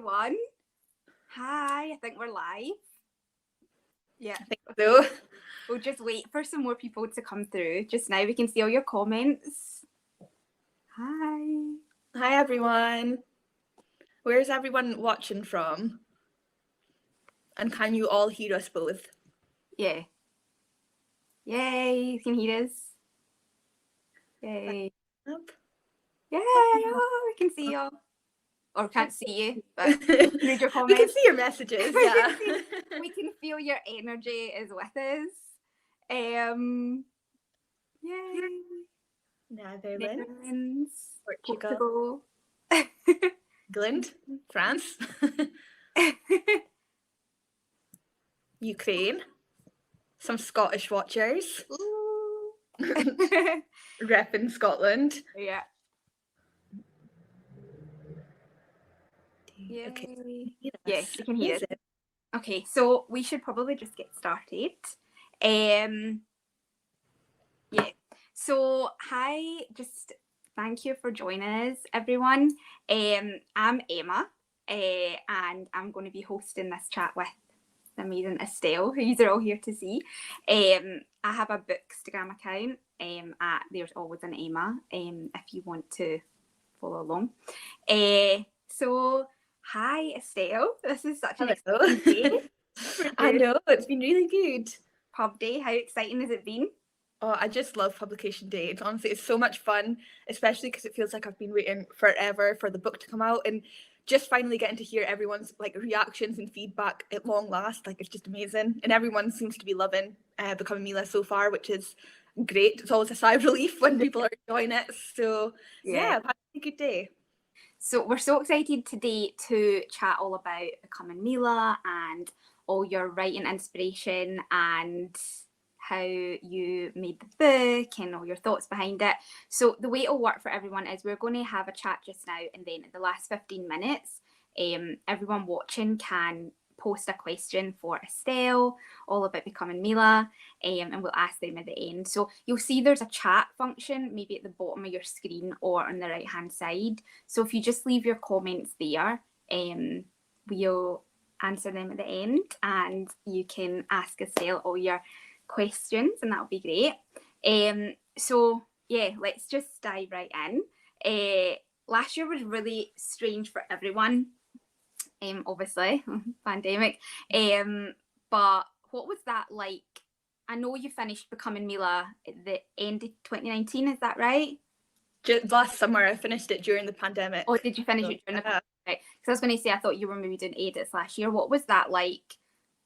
everyone. Hi, I think we're live. Yeah, I think so. we'll just wait for some more people to come through. Just now we can see all your comments. Hi. Hi, everyone. Where's everyone watching from? And can you all hear us both? Yeah. Yay, you can hear us. Yay. Up. Yay, oh, we can see you all. Or can't see you, but read your We comments. can see your messages, yeah. We can feel your energy is with us. Yay. Netherlands, Portugal. England, France, Ukraine, some Scottish watchers, rep in Scotland. Yeah. Okay. Yes, you can hear it. Okay, so we should probably just get started. Yeah. So hi, just thank you for joining us, everyone. I'm Emma, and I'm going to be hosting this chat with the amazing Estelle, who you're all here to see. I have a Bookstagram account at There's Always an Emma, if you want to follow along. So hi, Estelle. This is such an exciting day. I know, it's been really good. Pub day, how exciting has it been? Oh, I just love publication day. It's honestly, it's so much fun, especially because it feels like I've been waiting forever for the book to come out, and just finally getting to hear everyone's like reactions and feedback at long last, like it's just amazing. And everyone seems to be loving Becoming Mila so far, which is great. It's always a sigh of relief when people are enjoying it. So yeah, I've had a good day. So we're so excited today to chat all about Becoming Mila and all your writing inspiration and how you made the book and all your thoughts behind it. So the way it'll work for everyone is we're going to have a chat just now, and then in the last 15 minutes, everyone watching can post a question for Estelle all about Becoming Mila, and we'll ask them at the end. So you'll see there's a chat function maybe at the bottom of your screen or on the right hand side. So if you just leave your comments there, we'll answer them at the end, and you can ask Estelle all your questions, and that'll be great. So yeah, let's just dive right in. Last year was really strange for everyone, obviously pandemic, but what was that like? I know you finished Becoming Mila at the end of 2019, is that right? Just last summer, I finished it during the pandemic. Oh, did you finish it during the pandemic? Because I was going to say, I thought you were maybe doing edits last year. What was that like,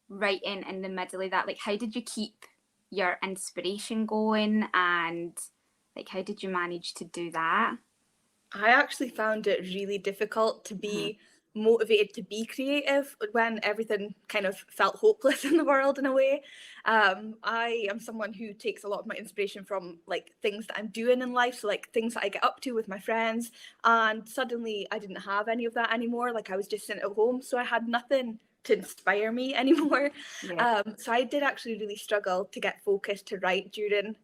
writing in the middle of that? Like, how did you keep your inspiration going, and like how did you manage to do that? I actually found it really difficult to be motivated to be creative when everything kind of felt hopeless in the world in a way. I am someone who takes a lot of my inspiration from like things that I'm doing in life, so like things that I get up to with my friends, and suddenly I didn't have any of that anymore. Like I was just sitting at home, so I had nothing to inspire me anymore. So I did actually really struggle to get focused to write during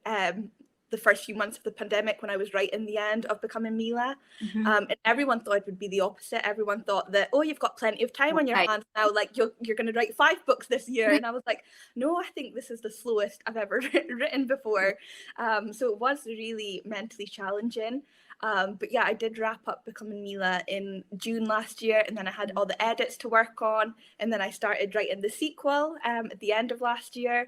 the first few months of the pandemic when I was writing the end of Becoming Mila. And everyone thought it would be the opposite. Everyone thought that, oh, you've got plenty of time on your hands now, like you're going to write 5 books this year. And I was like, no, I think this is the slowest I've ever written before. So it was really mentally challenging. But yeah, I did wrap up Becoming Mila in June last year, and then I had all the edits to work on, and then I started writing the sequel at the end of last year.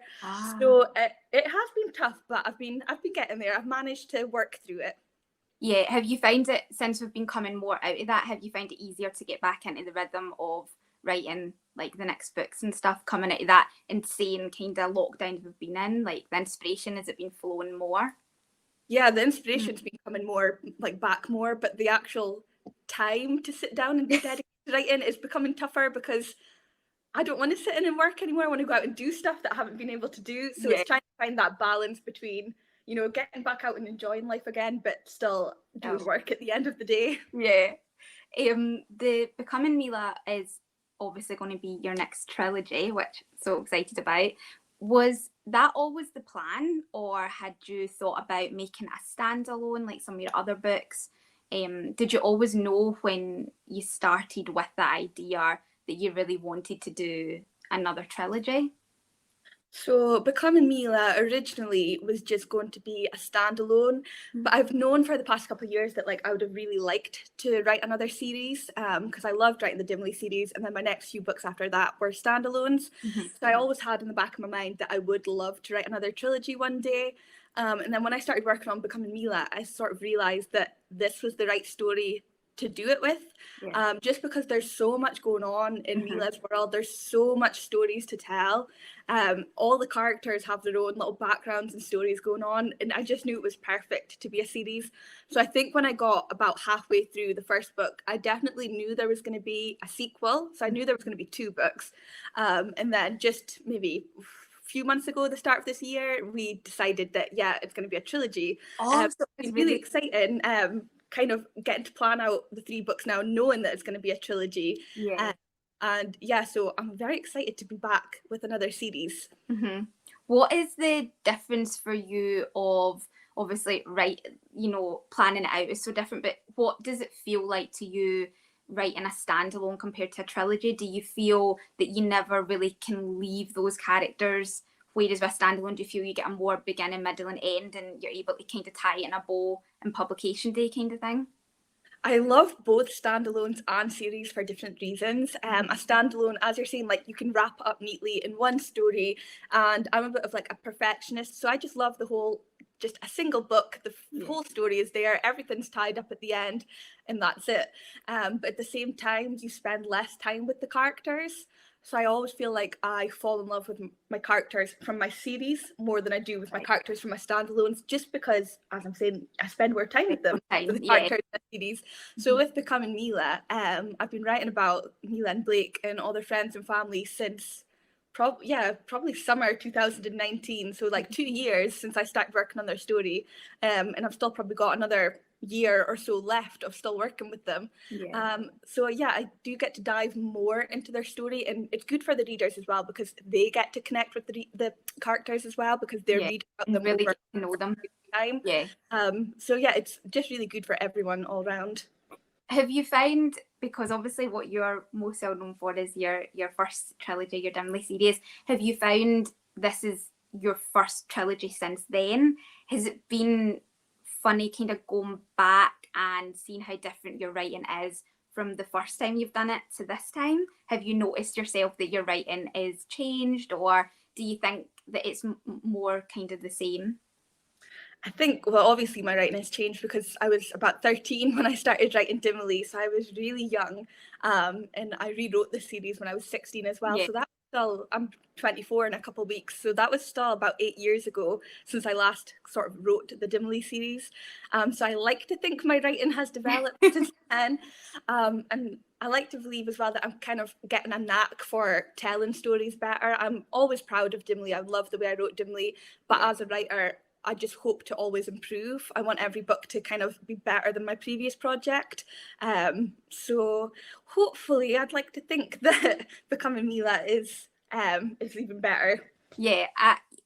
So it has been tough, but I've been getting there. I've managed to work through it. Yeah, have you found it, since we've been coming more out of that, have you found it easier to get back into the rhythm of writing like the next books and stuff, coming out of that insane kind of lockdown we've been in? Like the inspiration, has it been flowing more? Yeah, the inspiration's been coming more, like back more, but the actual time to sit down and be dedicated to writing is becoming tougher because I don't want to sit in and work anymore. I want to go out and do stuff that I haven't been able to do. So it's trying to find that balance between, you know, getting back out and enjoying life again, but still doing work at the end of the day. Yeah. The Becoming Mila is obviously going to be your next trilogy, which I'm so excited about. Was that always the plan, or had you thought about making a standalone like some of your other books? Did you always know when you started with the idea that you really wanted to do another trilogy? So Becoming Mila originally was just going to be a standalone, but I've known for the past couple of years that like I would have really liked to write another series because I loved writing the Dimly series, and then my next few books after that were standalones. So I always had in the back of my mind that I would love to write another trilogy one day. And then when I started working on Becoming Mila, I sort of realised that this was the right story to do it with. Just because there's so much going on in Mila's world, there's so much stories to tell. All the characters have their own little backgrounds and stories going on, and I just knew it was perfect to be a series. So I think when I got about halfway through the first book, I definitely knew there was going to be a sequel. So I knew there was going to be 2 books. And then just maybe a few months ago, the start of this year, we decided that, yeah, it's going to be a trilogy. So it's really exciting. Kind of getting to plan out the 3 books now, knowing that it's going to be a trilogy. And yeah, so I'm very excited to be back with another series. What is the difference for you of obviously planning it out is so different, but what does it feel like to you writing a standalone compared to a trilogy? Do you feel that you never really can leave those characters? Whereas with standalone, do you feel you get a more beginning, middle and end and you're able to kind of tie it in a bow and publication day kind of thing? I love both standalones and series for different reasons. A standalone, as you're saying, like you can wrap up neatly in one story, and I'm a bit of like a perfectionist, so I just love the whole, just a single book, the whole story is there, everything's tied up at the end, and that's it. But at the same time, you spend less time with the characters. So I always feel like I fall in love with my characters from my series more than I do with my characters from my standalones, just because, as I'm saying, I spend more time with them, with the characters in the series. So with Becoming Mila, I've been writing about Mila and Blake and all their friends and family since probably summer 2019. So like 2 years since I started working on their story, and I've still probably got another year or so left of still working with them. So yeah, I do get to dive more into their story, and it's good for the readers as well because they get to connect with the characters as well because they're reading about them really over get to know them. time. So yeah, it's just really good for everyone all round. Have you found, because obviously what you're most well known for is your first trilogy, your Dimly series, have you found this is your first trilogy since then? Has it been funny kind of going back and seeing how different your writing is from the first time you've done it to this time? Have you noticed yourself that your writing is changed, or do you think that it's more kind of the same? I think, well, obviously my writing has changed because I was about 13 when I started writing Dimly, so I was really young, and I rewrote the series when I was 16 as well. So that's still, I'm 24 in a couple of weeks, so that was still about 8 years ago since I last sort of wrote the Dimly series. So I like to think my writing has developed since then, and I like to believe as well that I'm kind of getting a knack for telling stories better. I'm always proud of Dimly. I love the way I wrote Dimly, but as a writer, I just hope to always improve. I want every book to kind of be better than my previous project. So hopefully I'd like to think that Becoming Mila is even better. Yeah,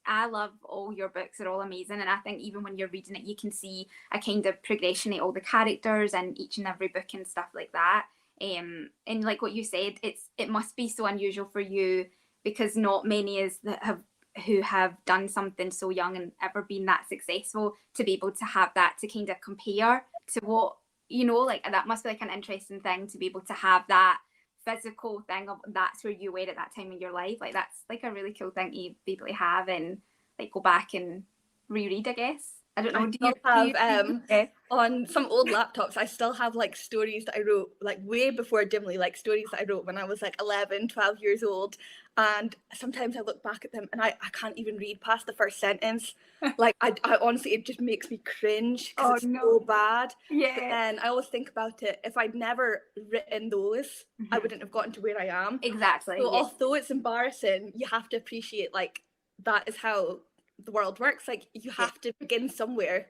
I love all your books. They're all amazing. And I think even when you're reading it, you can see a kind of progression in all the characters and each and every book and stuff like that. And like what you said, it must be so unusual for you because not many is that who have done something so young and ever been that successful to be able to have that to kind of compare to what, like that must be like an interesting thing to be able to have that physical thing of that's where you were at that time in your life. Like that's like a really cool thing to be able to have and like go back and reread, I guess. I don't know. On some old laptops, I still have like stories that I wrote like way before Dimly, like stories that I wrote when I was like 11, 12 years old. And sometimes I look back at them and I can't even read past the first sentence. Like I honestly, it just makes me cringe because it's so bad. But then I always think about it. If I'd never written those, I wouldn't have gotten to where I am. Exactly. So although it's embarrassing, you have to appreciate like that is how the world works. Like you have to begin somewhere.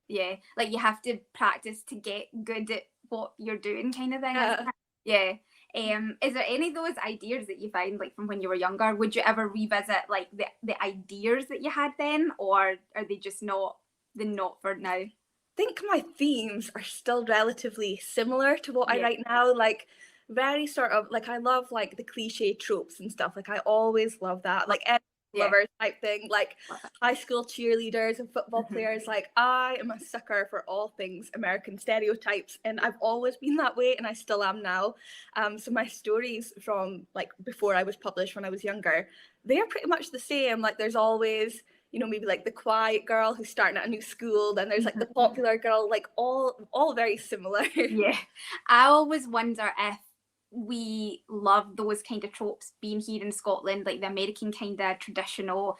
Yeah, like you have to practice to get good at what you're doing, kind of thing. Is there any of those ideas that you find like from when you were younger? Would you ever revisit like the ideas that you had then, or are they just not for now? think my themes are still relatively similar to what I Yeah. write now. Like very sort of like I love like the cliche tropes and stuff. Like I always love that. Like Yeah. lovers type thing. Like Love it. high school cheerleaders and football Mhm. players. Like I am a sucker for all things American stereotypes, and I've always been that way, and I still am now. So my stories from like before I was published when I was younger, they are pretty much the same. Like there's always, you know, maybe like the quiet girl who's starting at a new school, then there's like the popular girl, like all very similar. Yeah. I always wonder if we love those kind of tropes being here in Scotland, like the American kind of traditional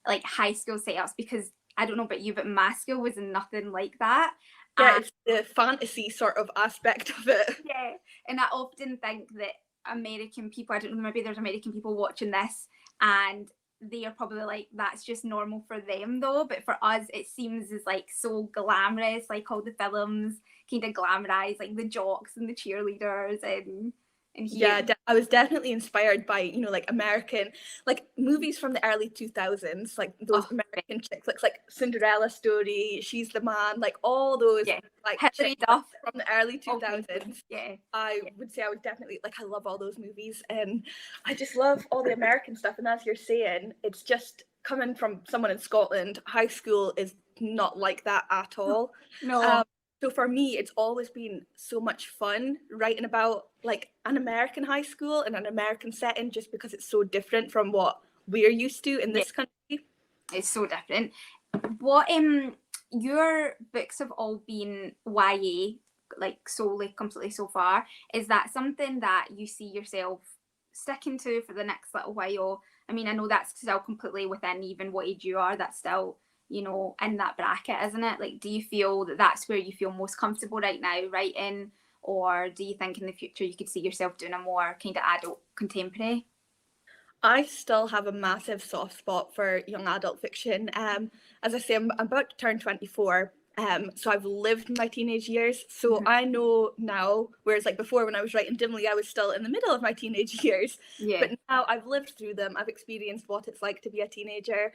like high school setups, because I don't know about you, but my school was nothing like that. Yeah, And it's the fantasy sort of aspect of it. yeah, and I often think that American people, I don't know, maybe there's American people watching this and they are probably like, that's just normal for them though. But for us, it seems as like so glamorous, like all the films kind of glamorize like the jocks and the cheerleaders and here. Yeah, I was definitely inspired by, you know, like American, like movies from the early 2000s, like those Oh, American chick flicks, like Cinderella Story, She's the Man, like all those yeah. like Hilary chick flicks Duff. from the early Okay. 2000s. Yeah. I would say I would definitely like I love all those movies, and I just love all the American stuff. And as you're saying, it's just coming from someone in Scotland, high school is not like that at all. No. So for me, it's always been so much fun writing about like an American high school and an American setting, just because it's so different from what we're used to in this country. It's so different. What your books have all been YA, like solely completely so far. Is that something that you see yourself sticking to for the next little while? I mean, I know that's still completely within even what age you are, that's still, you know, in that bracket, isn't it? Like, do you feel that that's where you feel most comfortable right now writing, or do you think in the future you could see yourself doing a more kind of adult contemporary? I still have a massive soft spot for young adult fiction. As I say, I'm about to turn 24. So I've lived my teenage years. So I know now, whereas like before when I was writing dimly, I was still in the middle of my teenage years. Yeah. But now I've lived through them. I've experienced what it's like to be a teenager.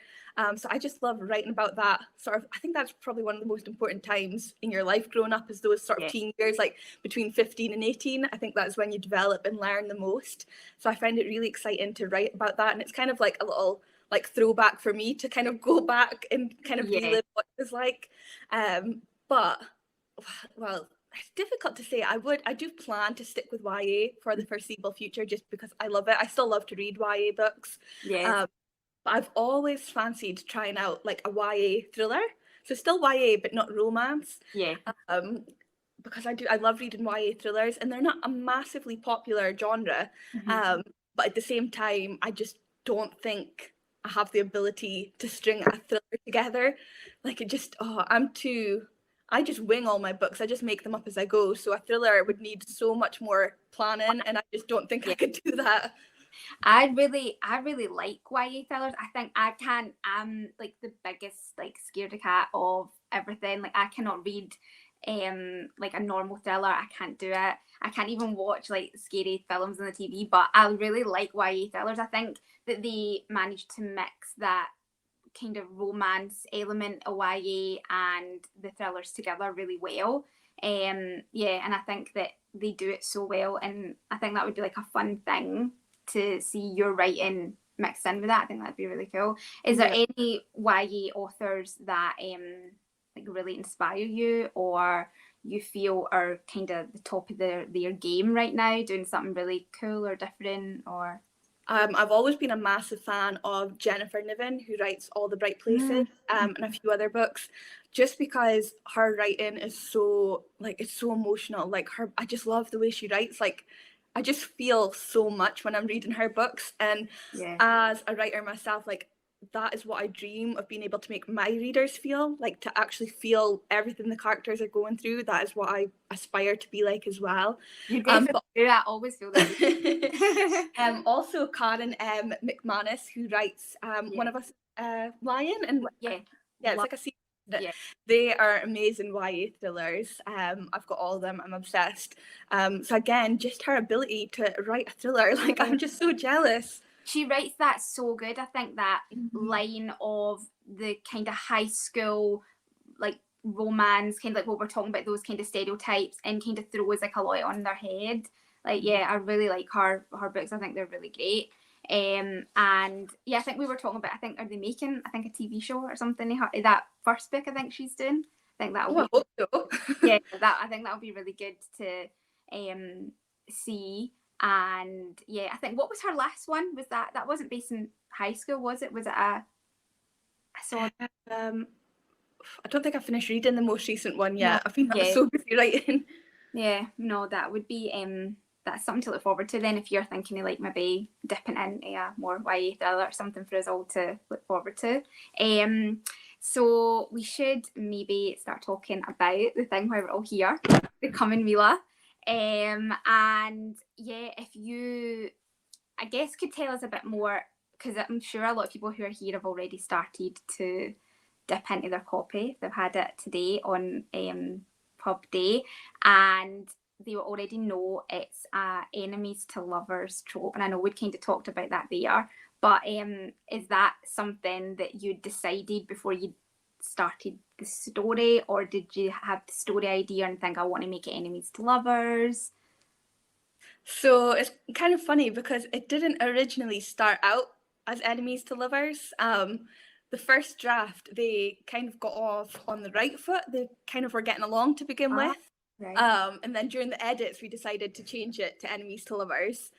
So I just love writing about that sort of, I think that's probably one of the most important times in your life growing up, is those sort of teen years, like between 15 and 18. I think that's when you develop and learn the most. So I find it really exciting to write about that. And it's kind of like a little like throwback for me to kind of go back and kind of relive what it was like. But well, it's difficult to say. I do plan to stick with YA for the foreseeable future, just because I love it. I still love to read YA books. Yeah. But I've always fancied trying out like a YA thriller. So still YA, but not romance. Yeah. Because I love reading YA thrillers, and they're not a massively popular genre. But at the same time, I just don't think I have the ability to string a thriller together. Like it just, I just wing all my books. I just make them up as I go. So a thriller would need so much more planning, and I just don't think I could do that. I really like YA thrillers. I think I'm like the biggest like scaredy cat of everything. Like I cannot read like a normal thriller. I can't do it. I can't even watch like scary films on the TV, but I really like YA thrillers. I think that they managed to mix that kind of romance element of YA and the thrillers together really well. Yeah, and I think that they do it so well, and I think that would be like a fun thing to see your writing mixed in with that. I think that'd be really cool. Is there any YA authors that like really inspire you, or you feel are kind of the top of their game right now, doing something really cool or different? Or I've always been a massive fan of Jennifer Niven, who writes All the Bright Places, and a few other books, just because her writing is so like, it's so emotional. Like I just love the way she writes. Like I just feel so much when I'm reading her books. And as a writer myself, like that is what I dream of, being able to make my readers feel, like to actually feel everything the characters are going through. That is what I aspire to be like as well. You definitely do. I always feel that. Also Karen McManus, who writes One of Us Lion, and it's like a series. They are amazing YA thrillers. I've got all of them. I'm obsessed. So again, just her ability to write a thriller, like I'm just so jealous. She writes that so good. I think that line of the kind of high school, like romance, kind of like what we're talking about, those kind of stereotypes, and kind of throws like a lot on their head. Like, yeah, I really like her books. I think they're really great. And yeah, I think we were talking about, are they making, a TV show or something? That first book I think she's doing. I think that'll I hope so. Yeah, I think that'll be really good to see. And yeah, I think, what was her last one? Was that wasn't based in high school, was it? Was it I saw. I don't think I finished reading the most recent one yet. No, I think that was so busy writing. Yeah, no, that would be that's something to look forward to then, if you're thinking of like maybe dipping into a more YA thriller or something for us all to look forward to. So we should maybe start talking about the thing why we're all here, Becoming Mila. And yeah, if you, I guess, could tell us a bit more, because I'm sure a lot of people who are here have already started to dip into their copy. They've had it today on pub day, and they will already know it's enemies to lovers trope. And I know we'd kind of talked about that there, but is that something that you decided before you started the story, or did you have the story idea and think, I want to make it enemies to lovers? So it's kind of funny because it didn't originally start out as enemies to lovers. The first draft, they kind of got off on the right foot. They kind of were getting along to begin with. Right. And then during the edits, we decided to change it to enemies to lovers.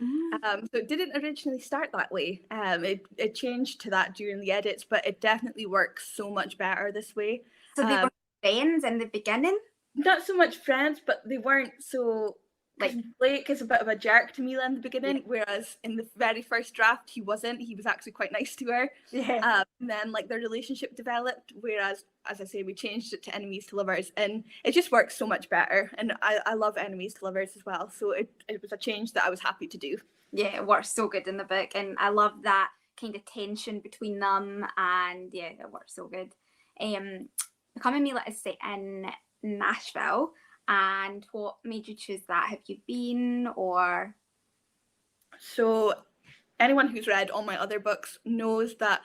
So it didn't originally start that way. It changed to that during the edits, but it definitely works so much better this way. So they were friends in the beginning? Not so much friends, but they weren't so... Like, Blake is a bit of a jerk to Mila in the beginning, whereas in the very first draft he wasn't. He was actually quite nice to her. Yeah. And then like their relationship developed, whereas, as I say, we changed it to enemies to lovers, and it just works so much better. And I love enemies to lovers as well, so it was a change that I was happy to do. Yeah, it works so good in the book, and I love that kind of tension between them, and yeah, it works so good. Becoming Mila is set in Nashville. And what made you choose that? Have you been, or? So anyone who's read all my other books knows that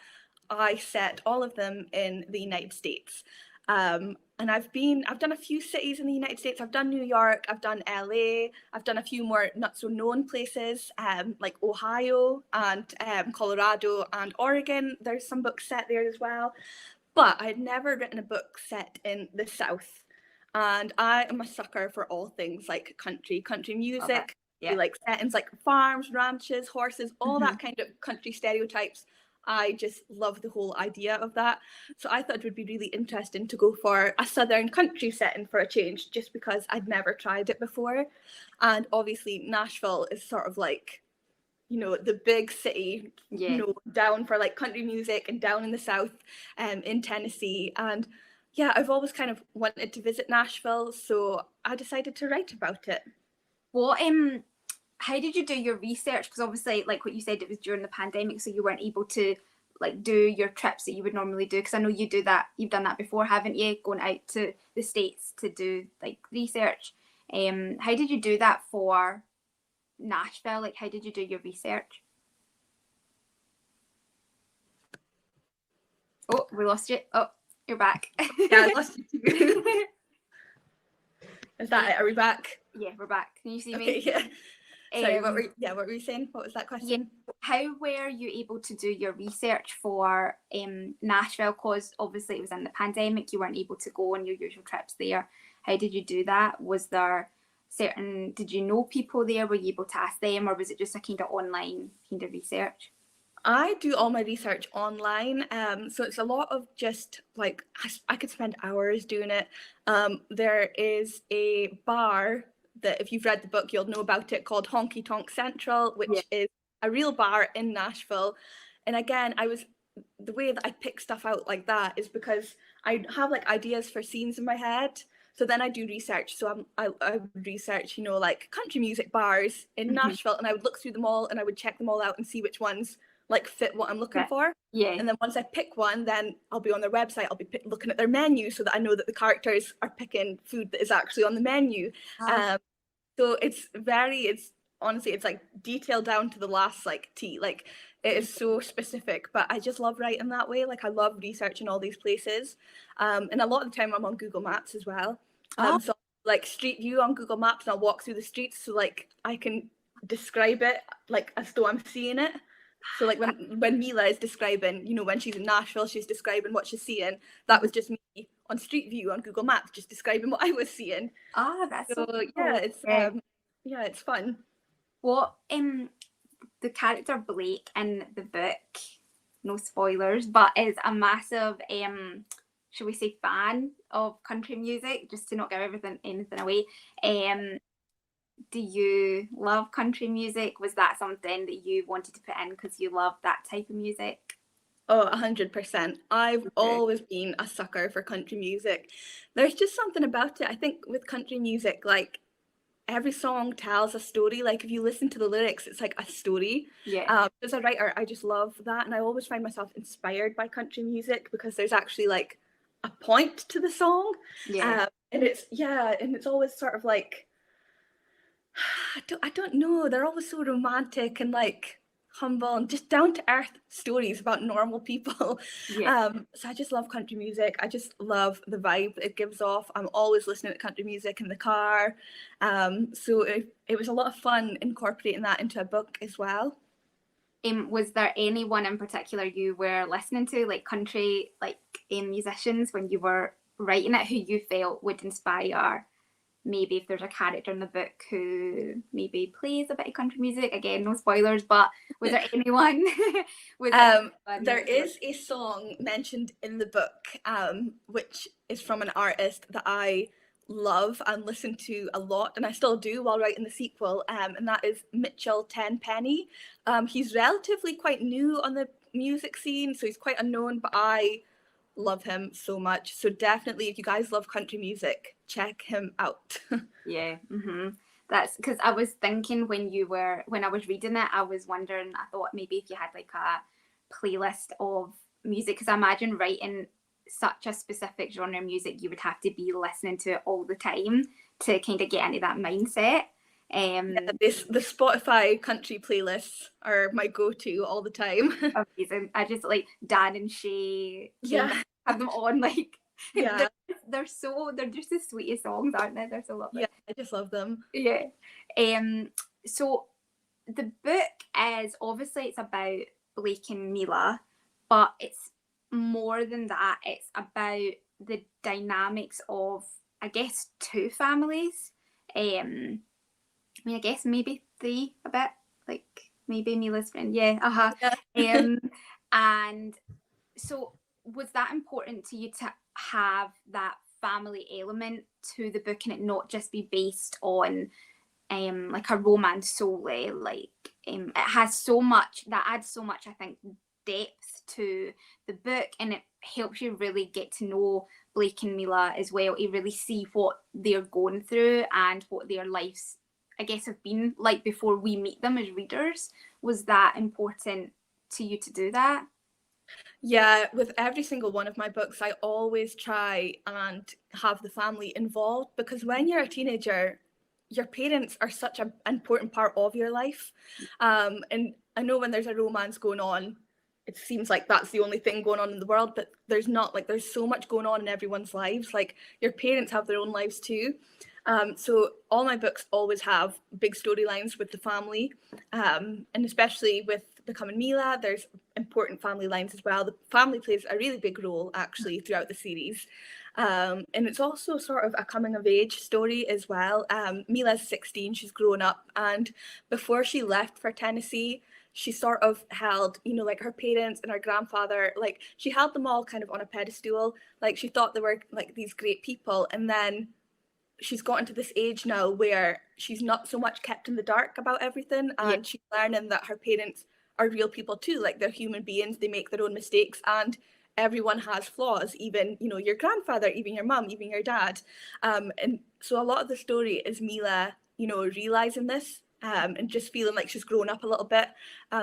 I set all of them in the United States. And I've done a few cities in the United States. I've done New York, I've done LA, I've done a few more not so known places, like Ohio and Colorado and Oregon. There's some books set there as well. But I'd never written a book set in the South. And I am a sucker for all things like country music. Okay. Yeah. Like settings like farms, ranches, horses, all that kind of country stereotypes. I just love the whole idea of that. So I thought it would be really interesting to go for a southern country setting for a change, just because I'd never tried it before. And obviously Nashville is sort of like, you know, the big city, you know, down for like country music, and down in the South, in Tennessee. And yeah, I've always kind of wanted to visit Nashville, so I decided to write about it. What how did you do your research? Because obviously, like what you said, it was during the pandemic, so you weren't able to like do your trips that you would normally do. Because I know you do that, you've done that before, haven't you? Going out to the States to do like research. How did you do that for Nashville? Like, how did you do your research? Oh, we lost you. Oh, you're back. Yeah, I lost you too. Is that it? Are we back? Yeah, we're back. Can you see me? Okay, yeah. Sorry, what were you saying? What was that question? Yeah. How were you able to do your research for Nashville? Because obviously it was in the pandemic, you weren't able to go on your usual trips there. How did you do that? Was there did you know people there? Were you able to ask them, or was it just a kind of online kind of research? I do all my research online, so it's a lot of just like, I could spend hours doing it. There is a bar that, if you've read the book, you'll know about it, called Honky Tonk Central, which is a real bar in Nashville. And again, the way that I pick stuff out like that is because I have like ideas for scenes in my head. So then I do research. So I would research, you know, like country music bars in Nashville, and I would look through them all, and I would check them all out and see which ones like fit what I'm looking for. Yeah. And then once I pick one, then I'll be on their website, I'll be looking at their menu, so that I know that the characters are picking food that is actually on the menu. So honestly, it's like detailed down to the last like T. Like it is so specific, but I just love writing that way. Like I love researching all these places. And a lot of the time I'm on Google Maps as well. So like Street View on Google Maps, and I'll walk through the streets so like I can describe it like as though I'm seeing it. So like when Mila is describing, you know, when she's in Nashville, she's describing what she's seeing. That was just me on Street View on Google Maps, just describing what I was seeing. That's so cool. yeah, it's fun. What the character Blake in the book, no spoilers, but is a massive shall we say fan of country music, just to not give anything away. Do you love country music? Was that something that you wanted to put in because you love that type of music? Oh, 100%. I've always been a sucker for country music. There's just something about it. I think with country music, like every song tells a story. Like if you listen to the lyrics, it's like a story. Yeah. As a writer, I just love that, and I always find myself inspired by country music because there's actually like a point to the song. Yeah. And it's always sort of like I don't know. They're always so romantic and like humble and just down to earth stories about normal people. Yeah. So I just love country music. I just love the vibe it gives off. I'm always listening to country music in the car. So it was a lot of fun incorporating that into a book as well. Was there anyone in particular you were listening to, like country, like musicians, when you were writing it, who you felt would inspire? Maybe if there's a character in the book who maybe plays a bit of country music, again, no spoilers, but was there anyone? There is a song mentioned in the book, which is from an artist that I love and listen to a lot, and I still do while writing the sequel, and that is Mitchell Tenpenny. He's relatively quite new on the music scene, so he's quite unknown, but I love him so much. So definitely, if you guys love country music, check him out. Yeah. That's because I was thinking when I was reading it, I was wondering, I thought maybe if you had like a playlist of music, because I imagine writing such a specific genre of music, you would have to be listening to it all the time to kind of get into that mindset. The Spotify country playlists are my go-to all the time. Amazing. I just like Dan and Shay. Have them on, like, yeah. They're just the sweetest songs, aren't they? They're so lovely. Yeah, I just love them. Yeah. So the book is obviously it's about Blake and Mila, but it's more than that. It's about the dynamics of, I guess, two families. I mean, I guess maybe three a bit, like maybe Mila's friend. Yeah. And so was that important to you to have that family element to the book and it not just be based on like a romance solely? Like it has so much that adds so much, I think, depth to the book, and it helps you really get to know Blake and Mila as well, to really see what they're going through and what their lives, I guess, have been like before we meet them as readers. Was that important to you to do that? Yeah, with every single one of my books, I always try and have the family involved, because when you're a teenager, your parents are such an important part of your life. And I know when there's a romance going on, it seems like that's the only thing going on in the world, but there's not. Like, there's so much going on in everyone's lives. Like, your parents have their own lives too. So all my books always have big storylines with the family, and especially with Becoming Mila, there's important family lines as well. The family plays a really big role actually throughout the series, and it's also sort of a coming of age story as well. Mila's 16, she's grown up, and before she left for Tennessee, she sort of held, you know, like her parents and her grandfather, like she held them all kind of on a pedestal. Like she thought they were like these great people, and then she's gotten to this age now where she's not so much kept in the dark about everything, and she's learning that her parents are real people too. Like, they're human beings, they make their own mistakes, and everyone has flaws, even, you know, your grandfather, even your mum, even your dad. And so a lot of the story is Mila, you know, realizing this, and just feeling like she's grown up a little bit.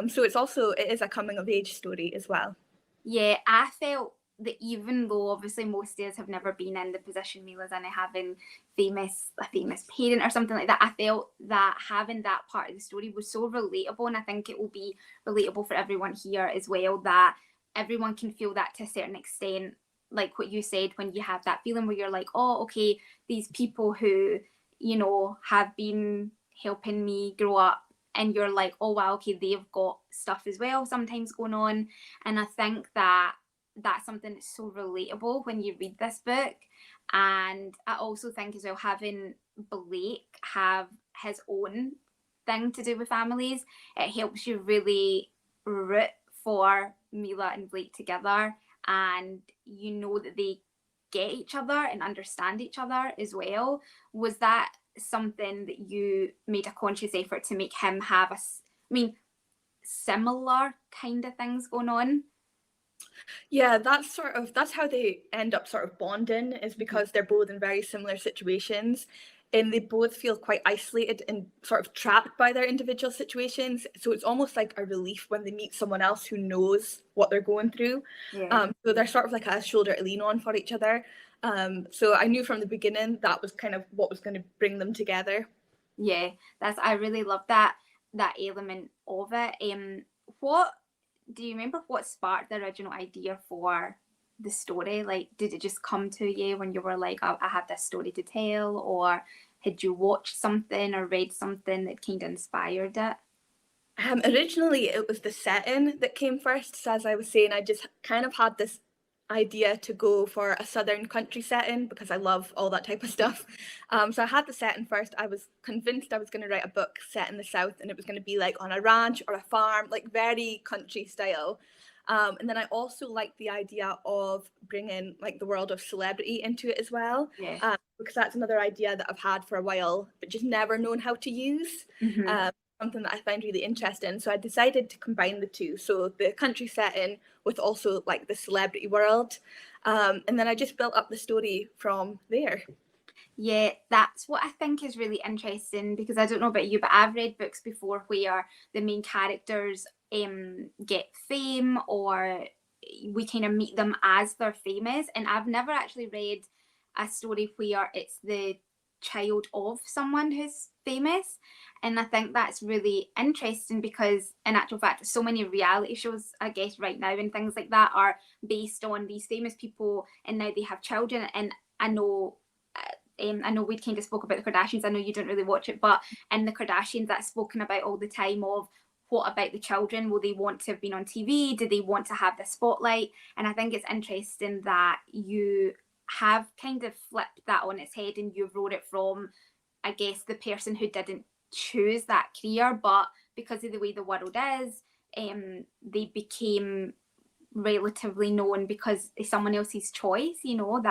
So it is a coming of age story as well. Yeah, I felt that even though obviously most of us have never been in the position Mila's in, having a famous parent or something like that, I felt that having that part of the story was so relatable, and I think it will be relatable for everyone here as well, that everyone can feel that to a certain extent, like what you said, when you have that feeling where you're like, oh, okay, these people who, you know, have been helping me grow up, and you're like, oh wow, okay, they've got stuff as well sometimes going on. And I think that that's something that's so relatable when you read this book. And I also think as well, having Blake have his own thing to do with families, it helps you really root for Mila and Blake together, and you know that they get each other and understand each other as well. Was that something that you made a conscious effort to make him have similar kind of things going on? Yeah, that's how they end up sort of bonding, is because they're both in very similar situations, and they both feel quite isolated and sort of trapped by their individual situations. So it's almost like a relief when they meet someone else who knows what they're going through. Yeah. So they're sort of like a shoulder to lean on for each other. So I knew from the beginning that was kind of what was going to bring them together. Yeah, I really love that element of it. What do you remember what sparked the original idea for the story? Like, did it just come to you when you were like, I have this story to tell, or had you watched something or read something that kind of inspired it? Originally, it was the setting that came first. So as I was saying, I just kind of had this idea to go for a southern country setting because I love all that type of stuff. So I had the setting first. I was convinced I was going to write a book set in the South, and it was going to be like on a ranch or a farm, like very country style. And then I also liked the idea of bringing like the world of celebrity into it as well. Yeah. Because that's another idea that I've had for a while, but just never known how to use. Mm-hmm. Something that I find really interesting. So I decided to combine the two. So the country setting with also like the celebrity world. And then I just built up the story from there. Yeah, that's what I think is really interesting, because I don't know about you, but I've read books before where the main characters get fame, or we kind of meet them as they're famous. And I've never actually read a story where it's the child of someone who's famous. And I think that's really interesting because, in actual fact, so many reality shows, I guess, right now and things like that are based on these famous people, and now they have children. And I know we kind of spoke about the Kardashians. I know you don't really watch it, but in the Kardashians, that's spoken about all the time of what about the children? Will they want to have been on TV? Do they want to have the spotlight? And I think it's interesting that you have kind of flipped that on its head, and you wrote it from, I guess, the person who didn't choose that career, but because of the way the world is, they became relatively known because it's someone else's choice. You know,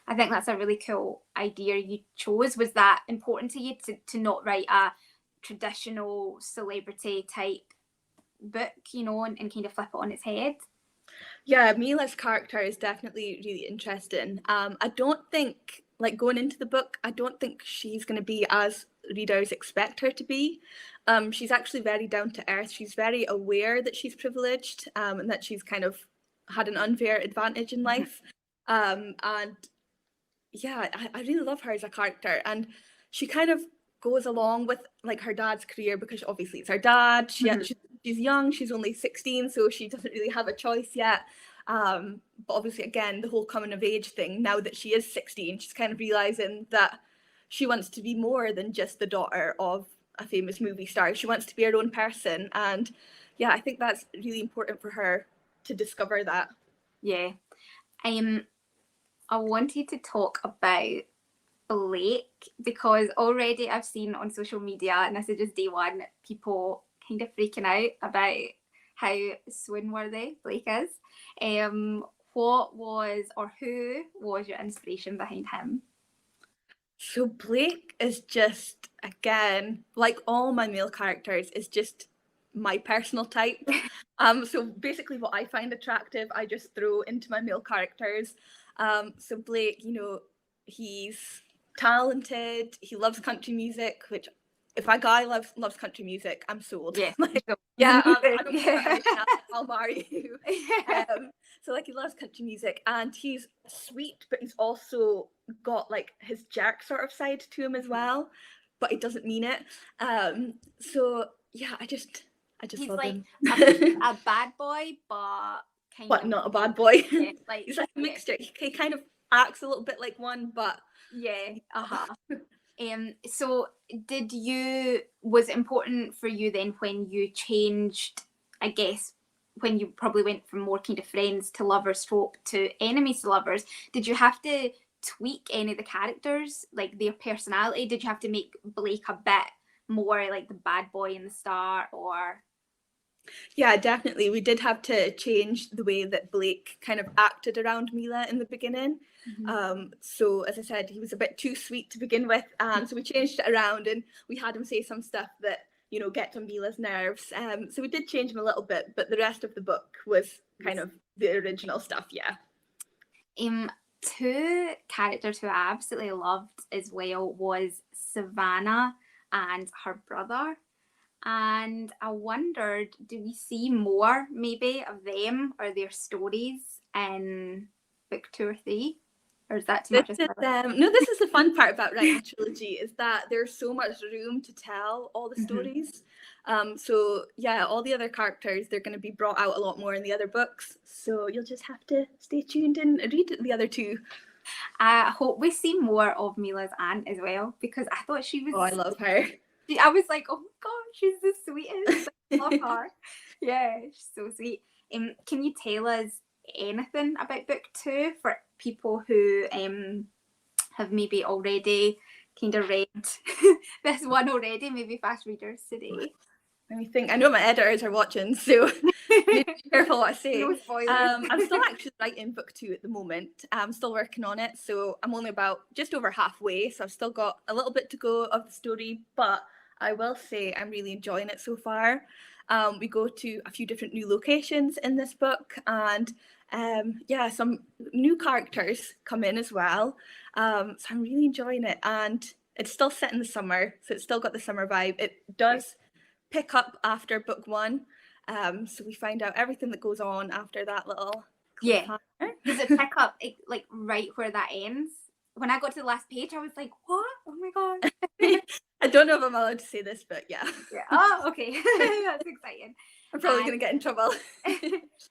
I think that's a really cool idea you chose. Was that important to you to not write a traditional celebrity type book, you know, and kind of flip it on its head? Yeah, Mila's character is definitely really interesting. I don't think, like going into the book, I don't think she's going to be as readers expect her to be. She's actually very down to earth. She's very aware that she's privileged, and that she's kind of had an unfair advantage in life. And yeah, I really love her as a character, and she kind of goes along with like her dad's career because obviously it's her dad. She's young, she's only 16, so she doesn't really have a choice yet. But obviously, again, the whole coming of age thing, now that she is 16, she's kind of realizing that she wants to be more than just the daughter of a famous movie star. She wants to be her own person, and yeah, I think that's really important for her to discover that. Yeah. I wanted to talk about Blake, because already I've seen on social media, and this is just day one, people kind of freaking out about how swoon-worthy Blake is. What was, or who was your inspiration behind him? So Blake is just, again, like all my male characters, is just my personal type. So basically what I find attractive, I just throw into my male characters. So Blake, you know, he's talented, he loves country music, which if a guy loves country music, I'm sold. Yeah. Like, So, yeah, I don't care, I'll marry you. So like he loves country music, and he's sweet, but he's also got like his jerk sort of side to him as well, but he doesn't mean it. So yeah, I just He's love like him. a bad boy, but kind But of not a bad boy. yeah, like He's like a yeah, mixture. He kind of acts a little bit like one, but yeah, so was it important for you then when you changed, I guess, when you probably went from more kind of friends to lovers trope to enemies to lovers, did you have to tweak any of the characters, like their personality? Did you have to make Blake a bit more like the bad boy in the start, or? yeah, definitely. We did have to change the way that Blake kind of acted around Mila in the beginning. So as I said, he was a bit too sweet to begin with. So we changed it around, and we had him say some stuff that, you know, gets on Mila's nerves. So we did change him a little bit, but the rest of the book was kind of the original stuff, yeah. Two characters who I absolutely loved as well was Savannah and her brother. And I wondered, do we see more maybe of them or their stories in book 2 or 3? Or is that too much? This is the fun part about writing a trilogy, is that there's so much room to tell all the stories. So yeah, all the other characters, they're going to be brought out a lot more in the other books. So you'll just have to stay tuned and read the other two. I hope we see more of Mila's aunt as well, because I thought she was... Oh, I love her. I was like, oh my god, she's the sweetest. I love her. Yeah, she's so sweet. Can you tell us anything about book 2 for people who have maybe already kind of read this one already, maybe fast readers today? Let me think. I know my editors are watching, so be careful what I say. No spoilers. I'm still actually writing book 2 at the moment. I'm still working on it, so I'm only about just over halfway, so I've still got a little bit to go of the story, but I will say I'm really enjoying it so far. We go to a few different new locations in this book, and yeah, some new characters come in as well. So I'm really enjoying it, and it's still set in the summer, so it's still got the summer vibe. It does pick up after book 1, so we find out everything that goes on after that little cliffhanger. Does it pick up like right where that ends? When I got to the last page, I was like, what? Oh my god. I don't know if I'm allowed to say this, but yeah. Oh, okay. That's exciting. I'm probably going to get in trouble.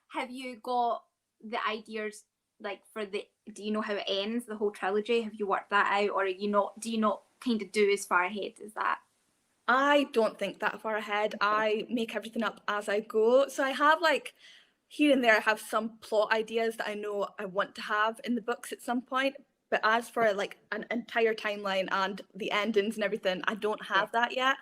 Have you got the ideas, like, do you know how it ends, the whole trilogy? Have you worked that out, or do you not kind of do as far ahead as that? I don't think that far ahead. I make everything up as I go. So I have like here and there, I have some plot ideas that I know I want to have in the books at some point. But as for like an entire timeline and the endings and everything, I don't have that yet.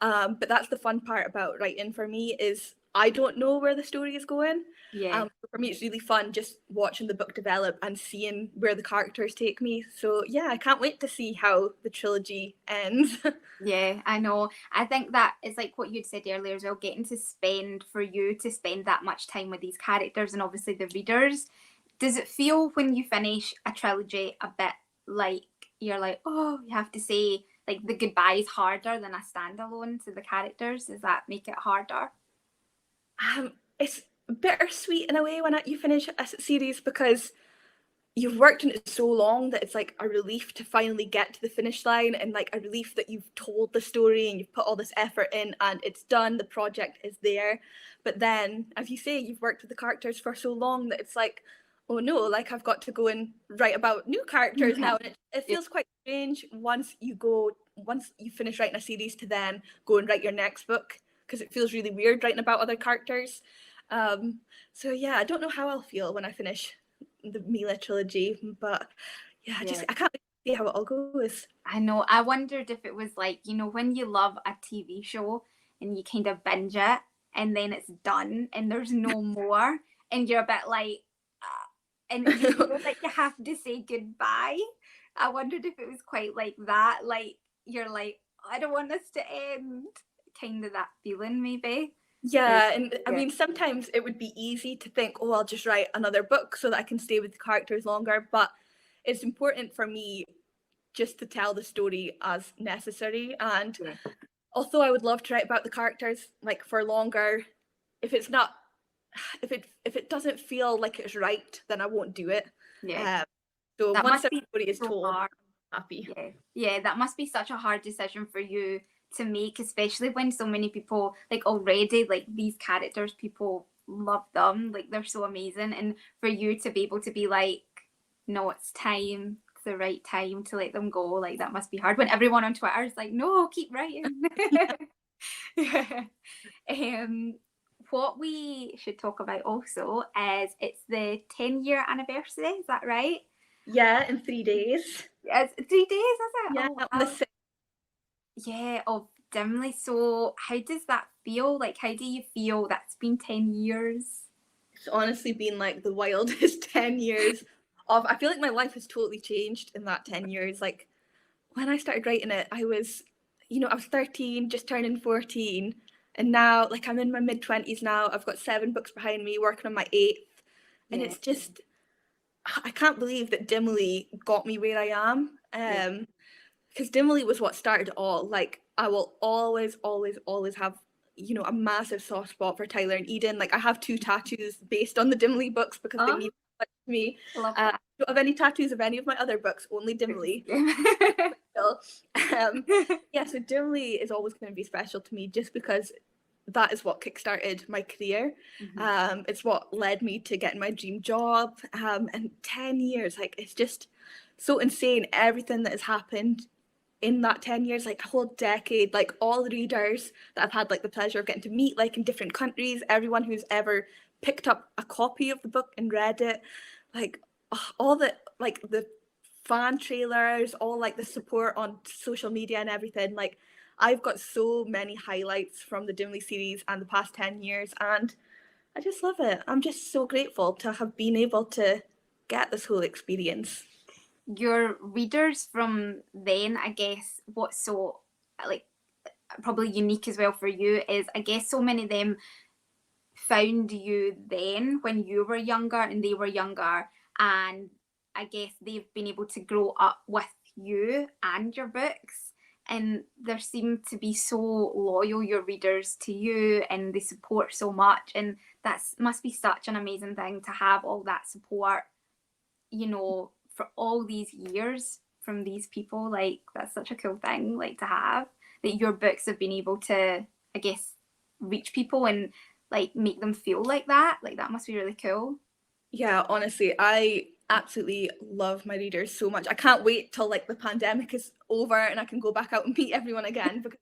But that's the fun part about writing for me, is I don't know where the story is going. For me, it's really fun just watching the book develop and seeing where the characters take me. So yeah, I can't wait to see how the trilogy ends. Yeah, I know. I think that is like what you'd said earlier as well, getting to spend that much time with these characters and obviously the readers. Does it feel when you finish a trilogy a bit like you're like, oh, you have to say like the goodbyes harder than a standalone to the characters? Does that make it harder? It's bittersweet in a way when you finish a series, because you've worked on it so long that it's like a relief to finally get to the finish line, and like a relief that you've told the story and you've put all this effort in and it's done, the project is there. But then, as you say, you've worked with the characters for so long that it's like, oh no, like I've got to go and write about new characters now. And it feels quite strange once you finish writing a series to then go and write your next book, because it feels really weird writing about other characters. So yeah, I don't know how I'll feel when I finish the Mila trilogy, but yeah, I can't wait to see how it all goes. I know. I wondered if it was like, when you love a TV show and you kind of binge it and then it's done and there's no more, and you're a bit like, and you feel like you have to say goodbye. I wondered if it was quite like that, like you're like, I don't want this to end, kind of that feeling maybe. Yeah, and I mean, sometimes it would be easy to think, oh, I'll just write another book so that I can stay with the characters longer, but it's important for me just to tell the story as necessary. And although I would love to write about the characters like for longer, if it's not if it doesn't feel like it's right, then I won't do it. Yeah. So That once must a be story is so told, hard. I'm happy. Yeah, that must be such a hard decision for you to make, especially when so many people, like, already, like, these characters, people love them, like, they're so amazing, and for you to be able to be like, no, it's time, it's the right time to let them go, like, that must be hard when everyone on Twitter is like, no, keep writing. Yeah. um what we should talk about also is it's the 10-year anniversary, is that right? Yeah, in 3 days. It's 3 days, is it? Yeah, Oh on the wow. Yeah, of Dimly. So how does that feel? Like, how do you feel that's been 10 years? It's honestly been like the wildest 10 years of, I feel like my life has totally changed in that 10 years. Like when I started writing it, I was, I was 13, just turning 14. And now, like, I'm in my mid-20s now. I've got 7 books behind me, working on my 8th. And Yeah, it's just, I can't believe that Dimly got me where I am. yeah. Because Dimly was what started it all. Like, I will always, always, always have, a massive soft spot for Tyler and Eden. Like, I have 2 tattoos based on the Dimly books because they Oh, mean so much to me. love I that. don't have any tattoos of any of my other books, only Dimly. So, yeah, so Dimly is always going to be special to me just because that is what kickstarted my career. It's what led me to getting my dream job. And 10 years, like, it's just so insane everything that has happened in that 10 years, like a whole decade, like all the readers that I've had like the pleasure of getting to meet, like in different countries, everyone who's ever picked up a copy of the book and read it, like all the like the fan trailers, all like the support on social media and everything. Like I've got so many highlights from the Dimly series and the past 10 years, and I just love it. I'm just so grateful to have been able to get this whole experience. Your readers from then, I guess, what's so, like, probably unique as well for you is, I guess, so many of them found you then when you were younger and they were younger, and I guess they've been able to grow up with you and your books, and there seem to be so loyal, your readers, to you, and they support so much, and that must be such an amazing thing to have all that support, for all these years from these people. Like, that's such a cool thing, like, to have, that your books have been able to, I guess, reach people and, like, make them feel like that. Like, that must be really cool. Yeah, honestly, I absolutely love my readers so much. I can't wait till like the pandemic is over and I can go back out and meet everyone again because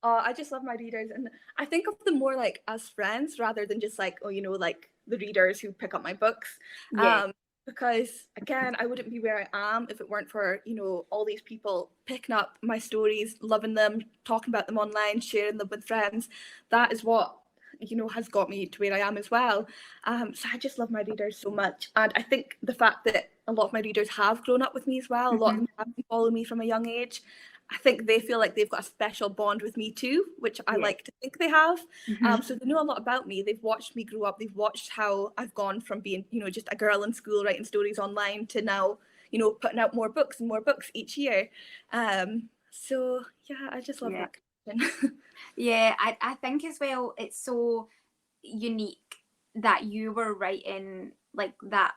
I just love my readers, and I think of them more like as friends rather than just like, like the readers who pick up my books. Yeah. Because again, I wouldn't be where I am if it weren't for, all these people picking up my stories, loving them, talking about them online, sharing them with friends. That is what, has got me to where I am as well. So I just love my readers so much. And I think the fact that a lot of my readers have grown up with me as well, a lot of them have followed me from a young age, I think they feel like they've got a special bond with me too, which I Yeah. like to think they have. Mm-hmm. So they know a lot about me. They've watched me grow up. They've watched how I've gone from being, just a girl in school writing stories online to now, putting out more books and more books each year. So yeah, I just love Yeah. that connection. Yeah, I think as well it's so unique that you were writing like that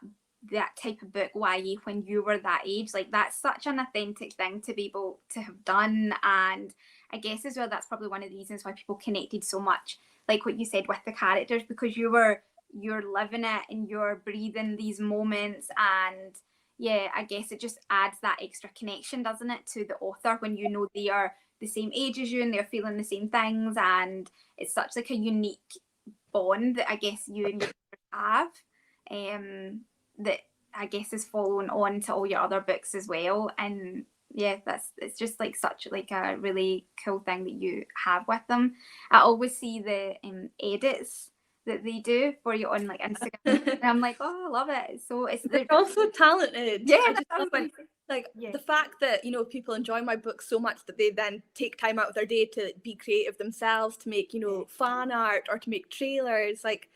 type of book, YA, when you were that age. Like, that's such an authentic thing to be able to have done, and I guess as well that's probably one of the reasons why people connected so much, like what you said, with the characters, because you're living it and you're breathing these moments, and yeah, I guess it just adds that extra connection, doesn't it, to the author when you know they are the same age as you and they're feeling the same things, and it's such like a unique bond that I guess you and your have, that I guess is following on to all your other books as well. And yeah, it's just like such like a really cool thing that you have with them. I always see the edits that they do for you on like Instagram, and I'm like, oh, I love it. So They're also talented. yeah, I that's just what I love was when, gonna say. like, Yeah, the fact that, people enjoy my books so much that they then take time out of their day to be creative themselves, to make, fan art or to make trailers. Like,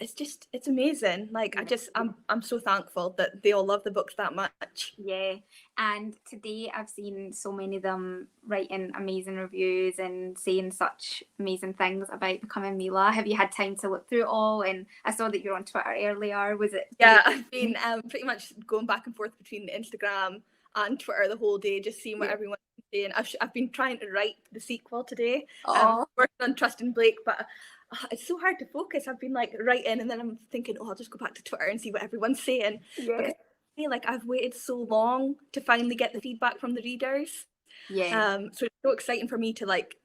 it's amazing. Like I'm so thankful that they all love the books that much. Yeah, and today I've seen so many of them writing amazing reviews and saying such amazing things about Becoming Mila. Have you had time to look through it all? And I saw that you were on Twitter earlier. Was it? Yeah, I've been pretty much going back and forth between Instagram and Twitter the whole day, just seeing what everyone's saying. I've been trying to write the sequel today. Working on Trust and Blake, but it's so hard to focus. I've been like writing, and then I'm thinking, I'll just go back to Twitter and see what everyone's saying. Because I feel like I've waited so long to finally get the feedback from the readers. So it's so exciting for me to like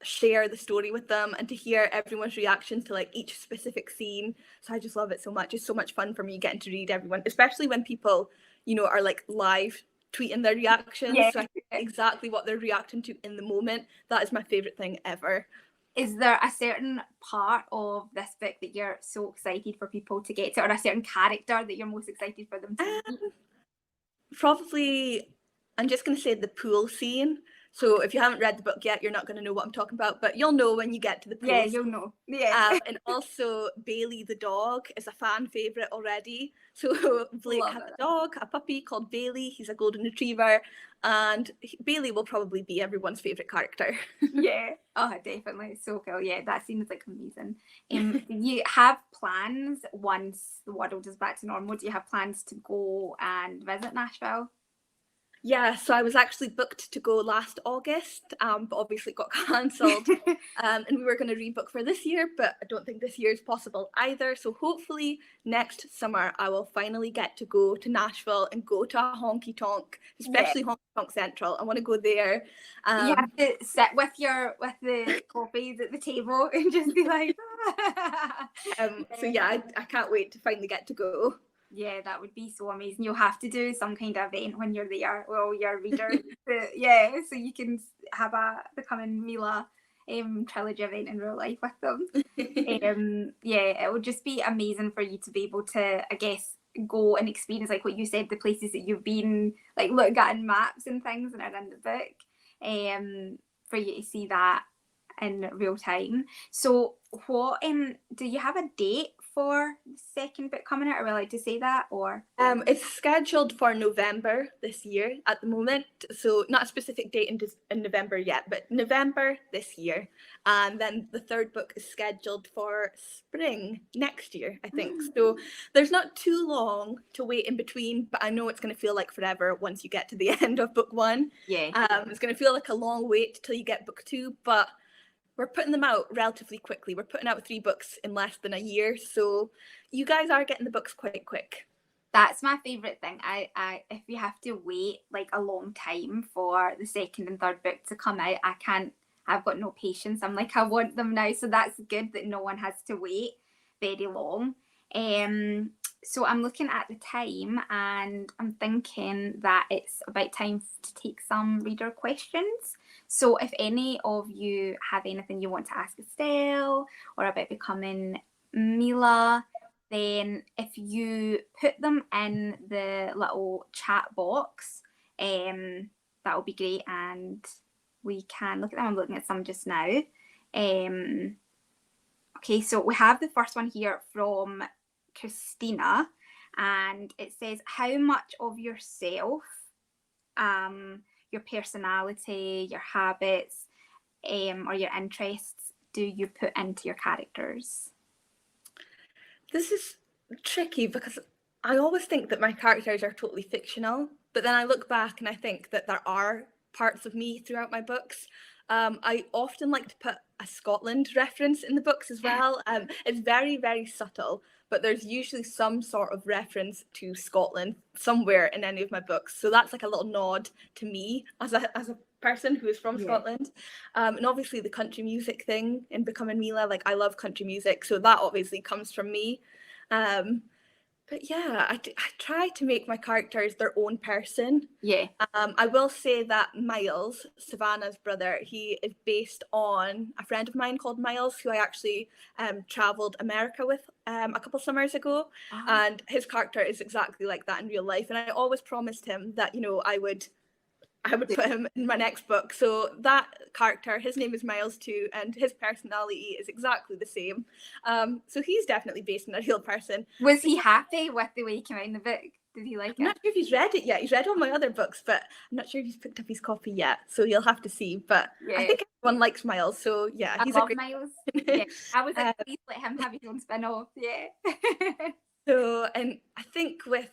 share the story with them and to hear everyone's reactions to like each specific scene. So I just love it so much. It's so much fun for me getting to read everyone, especially when people, are like live tweeting their reactions. So I know exactly what they're reacting to in the moment. That is my favorite thing ever. Is there a certain part of this book that you're so excited for people to get to, or a certain character that you're most excited for them to meet? Probably, I'm just going to say the pool scene. So if you haven't read the book yet, you're not going to know what I'm talking about, but you'll know when you get to the pool. Yeah, you'll know. Yeah. And also Bailey the dog is a fan favourite already. So Blake has a dog, a puppy called Bailey. He's a golden retriever, and Bailey will probably be everyone's favourite character. Yeah. Oh, definitely. It's so cool. Yeah, that seems like amazing. Do you have plans once the world is back to normal? Do you have plans to go and visit Nashville? Yeah, so I was actually booked to go last August, but obviously it got cancelled. And we were going to rebook for this year, but I don't think this year is possible either. So hopefully next summer I will finally get to go to Nashville and go to a honky tonk, especially Honky Tonk Central. I want to go there. You have to sit with the coffees at the table and just be like. So yeah, I can't wait to finally get to go. Yeah, that would be so amazing. You'll have to do some kind of event when you're there with all your readers. So you can have a Becoming Mila trilogy event in real life with them. It would just be amazing for you to be able to, I guess, go and experience, like what you said, the places that you've been, like look at in maps and things and are in the book, for you to see that in real time. So what do you have a date for the second book coming out? Are we allowed to say that, or? It's scheduled for November this year at the moment, so not a specific date in November yet, but November this year. And then the third book is scheduled for spring next year, I think. So there's not too long to wait in between, but I know it's going to feel like forever once you get to the end of book one. It's going to feel like a long wait till you get book two, but we're putting them out relatively quickly. We're putting out 3 books in less than a year, so you guys are getting the books quite quick. That's my favourite thing. I if you have to wait like a long time for the second and third book to come out, I've got no patience. I'm like, I want them now. So that's good that no one has to wait very long. So I'm looking at the time and I'm thinking that it's about time to take some reader questions. So if any of you have anything you want to ask Estelle or about Becoming Mila, then if you put them in the little chat box, that will be great and we can look at them. I'm looking at some just now. Okay, so we have the first one here from Christina, and it says, how much of yourself, your personality, your habits, or your interests do you put into your characters? This is tricky because I always think that my characters are totally fictional, but then I look back and I think that there are parts of me throughout my books. I often like to put a Scotland reference in the books as well. It's very, very subtle, but there's usually some sort of reference to Scotland somewhere in any of my books. So that's like a little nod to me as a person who is from Scotland. And obviously the country music thing in Becoming Mila, like I love country music, so that obviously comes from me. But yeah, I try to make my characters their own person. I will say that Miles, Savannah's brother, he is based on a friend of mine called Miles, who I actually travelled America with a couple summers ago. And his character is exactly like that in real life. And I always promised him that, I I would put him in my next book. So that character, his name is Miles too, and his personality is exactly the same. So he's definitely based on a real person. Was he happy with the way he came out in the book? Did he like I'm it? not sure if he's read it yet. He's read all my other books, but I'm not sure if he's picked up his copy yet. So you'll have to see. But Yeah. I think everyone likes Miles. So yeah, I he's love a great Miles. Yeah. I was like, please let him have his own spin-off. Yeah. So, and I think with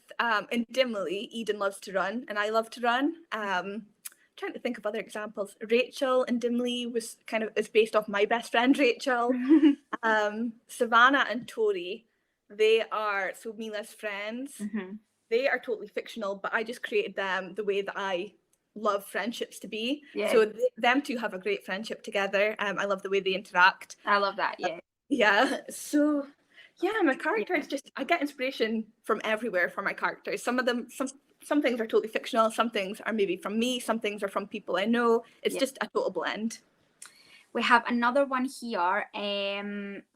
in Dimly, Eden loves to run, and I love to run. Trying to think of other examples. Rachel in Dimly is based off my best friend Rachel. Savannah and Tori, they are Mila's friends. Mm-hmm. They are totally fictional, but I just created them the way that I love friendships to be. Yeah. So them two have a great friendship together. I love the way they interact. I love that. Yeah. Yeah. So. Yeah, my characters I get inspiration from everywhere for my characters. Some of them, some things are totally fictional, some things are maybe from me, some things are from people I know. It's just a total blend. We have another one here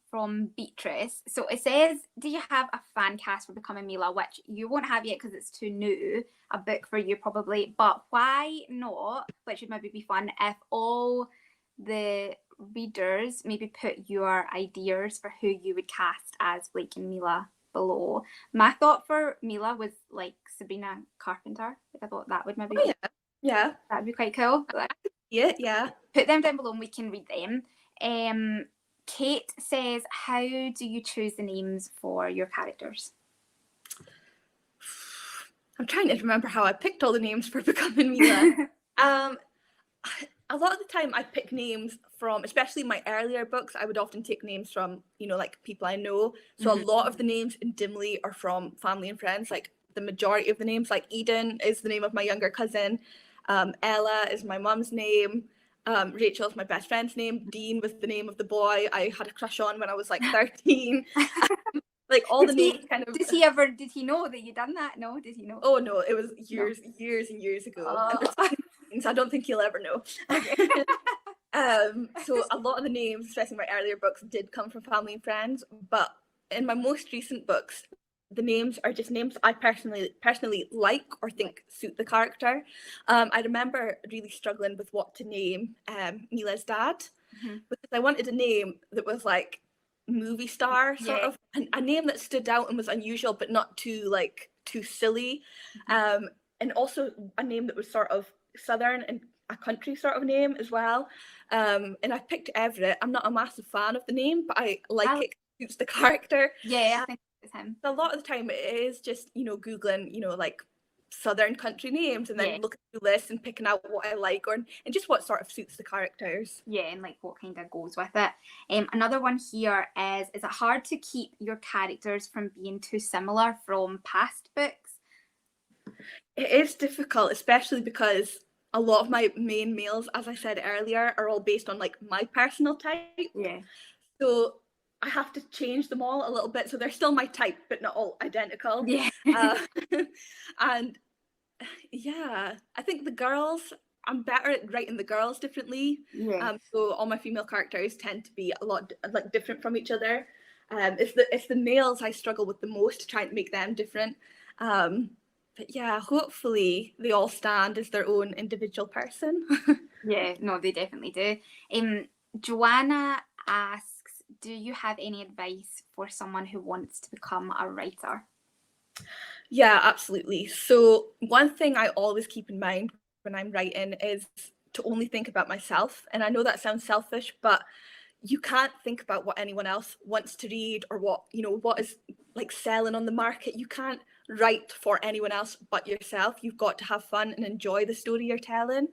from Beatrice. So it says, do you have a fan cast for Becoming Mila? Which you won't have yet because it's too new, a book for you probably. But why not, which would maybe be fun, if all the readers maybe put your ideas for who you would cast as Blake and Mila below. My thought for Mila was like Sabrina Carpenter. I thought that would maybe yeah, that'd be quite cool. Yeah. Put them down below and we can read them. Kate says, how do you choose the names for your characters? I'm trying to remember how I picked all the names for Becoming Mila. A lot of the time I pick names from, especially my earlier books, I would often take names from, like people I know. So a lot of the names in Dimly are from family and friends. Like the majority of the names, like Eden is the name of my younger cousin. Ella is my mum's name. Rachel is my best friend's name. Dean was the name of the boy I had a crush on when I was like 13. Like all the names kind of. Did he know that you done that? No, did he know? Oh no, it was years and years ago. Oh. I don't think he'll ever know. Okay. So a lot of the names, especially my earlier books, did come from family and friends. But in my most recent books, the names are just names I personally like or think suit the character. I remember really struggling with what to name Mila's dad, because I wanted a name that was like movie star sort of, a name that stood out and was unusual but not too silly, and also a name that was sort of southern and a country sort of name as well. And I picked Everett. I'm not a massive fan of the name, but I like it, suits the character. Yeah, I think it's him. A lot of the time it is just googling like southern country names and then looking through lists and picking out what I like and just what sort of suits the characters. Yeah, and like what kind of goes with it. Another one here is it hard to keep your characters from being too similar from past books? It is difficult, especially because a lot of my main males, as I said earlier, are all based on like my personal type. Yeah. So I have to change them all a little bit. So they're still my type, but not all identical. Yeah. And yeah, I think the girls, I'm better at writing the girls differently. Yeah. So all my female characters tend to be a lot like different from each other. It's the males I struggle with the most, trying to make them different. But yeah, hopefully they all stand as their own individual person. Yeah, no, they definitely do. Joanna asks, do you have any advice for someone who wants to become a writer? Yeah, absolutely. So one thing I always keep in mind when I'm writing is to only think about myself. And I know that sounds selfish, but you can't think about what anyone else wants to read or what is like selling on the market. You can't write for anyone else but yourself. You've got to have fun and enjoy the story you're telling.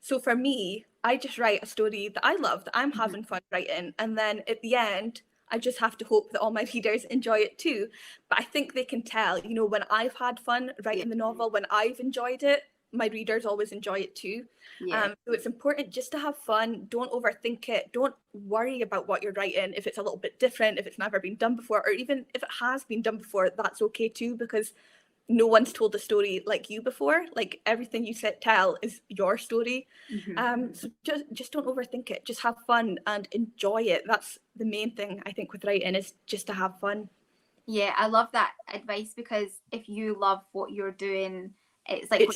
So for me, I just write a story that I love, that I'm having fun writing, and then at the end I just have to hope that all my readers enjoy it too. But I think they can tell, when I've had fun writing the novel, when I've enjoyed it, my readers always enjoy it too. So it's important just to have fun. Don't overthink it. Don't worry about what you're writing. If it's a little bit different, if it's never been done before, or even if it has been done before, that's okay too, because no one's told a story like you before. Like everything you tell is your story. So just don't overthink it. Just have fun and enjoy it. That's the main thing I think with writing, is just to have fun. Yeah, I love that advice, because if you love what you're doing, It's like it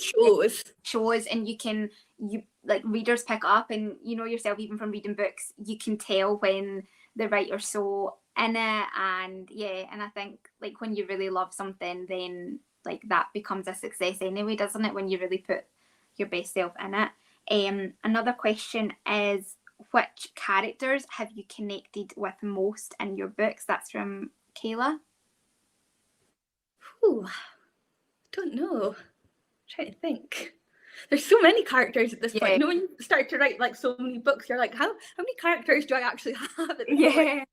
shows, and you like readers pick up, and you know yourself even from reading books, you can tell when the writer's so in it, and and I think like when you really love something, then like that becomes a success anyway, doesn't it? When you really put your best self in it. Another question is, which characters have you connected with most in your books? That's from Kayla. Ooh, don't know. I'm trying to think. There's so many characters at this point. You know, when you start to write like so many books, you're like, how many characters do I actually have at this point?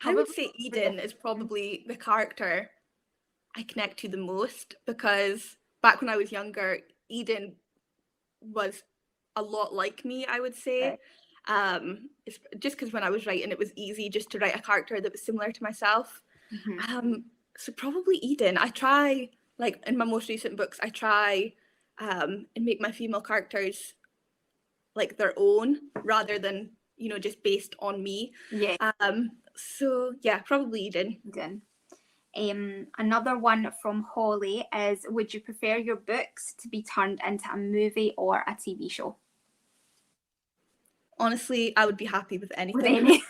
I would say Eden is probably the character I connect to the most, because back when I was younger, Eden was a lot like me, I would say. It's just because when I was writing, it was easy just to write a character that was similar to myself. So probably Eden. I try, like in my most recent books, I try and make my female characters like their own rather than, you know, just based on me. So yeah, probably Eden. Another one from Holly is, would you prefer your books to be turned into a movie or a TV show? Honestly, I would be happy with anything.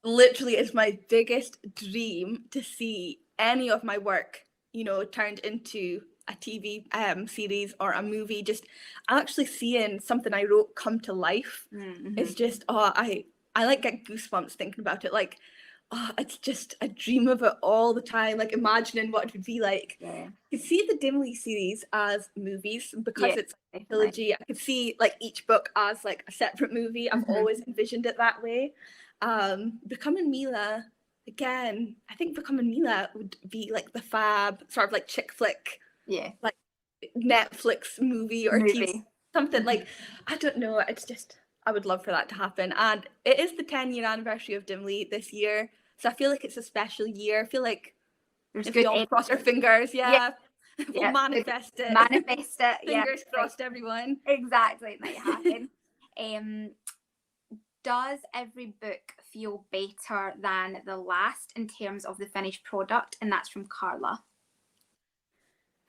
Literally, it's my biggest dream to see any of my work, you know, turned into a TV series or a movie. Just actually seeing something I wrote come to life is just, I like get goosebumps thinking about it. Like, it's just a dream of it all the time, like imagining what it would be like. I could see the Dimly series as movies because it's a trilogy. I could see like each book as like a separate movie. I've always envisioned it that way. Becoming Mila, again, I think Becoming Mila would be like the fab sort of like chick flick, like Netflix movie or TV, something like, I don't know, it's just, I would love for that to happen. And it is the 10-year anniversary of Dimly this year, so I feel like it's a special year. I feel like if we all cross our fingers, we'll manifest it. Manifest it. Fingers crossed, everyone. Exactly, it might happen. Does every book feel better than the last in terms of the finished product? And that's from Carla.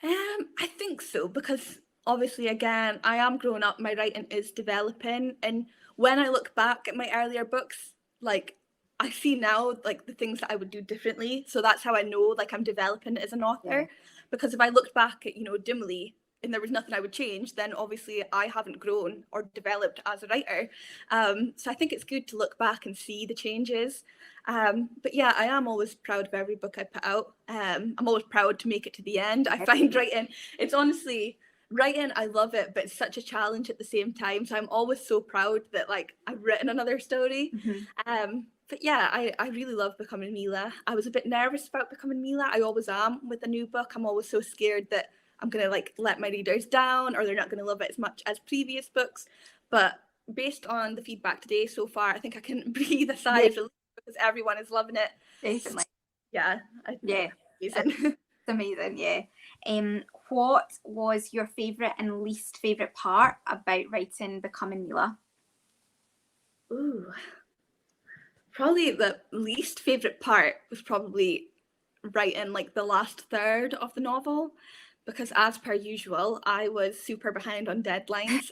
I think so, because obviously, again, I am growing up, my writing is developing, and when I look back at my earlier books, like I see now like the things that I would do differently. So that's how I know like I'm developing as an author. Because if I looked back at, you know, Dimly and there was nothing I would change, then obviously I haven't grown or developed as a writer. So I think it's good to look back and see the changes. But yeah, I am always proud of every book I put out. I'm always proud to make it to the end. I find writing, it's honestly, writing, I love it, but it's such a challenge at the same time. So I'm always so proud that like I've written another story. But yeah, I really love Becoming Mila. I was a bit nervous about Becoming Mila. I always am with a new book. I'm always so scared that I'm going to like let my readers down or they're not going to love it as much as previous books. But based on the feedback today so far, I think I can breathe a sigh of relief because everyone is loving it. Definitely. It's amazing. What was your favourite and least favourite part about writing Becoming Mila? Probably the least favourite part was probably writing like the last third of the novel, because as per usual, I was super behind on deadlines,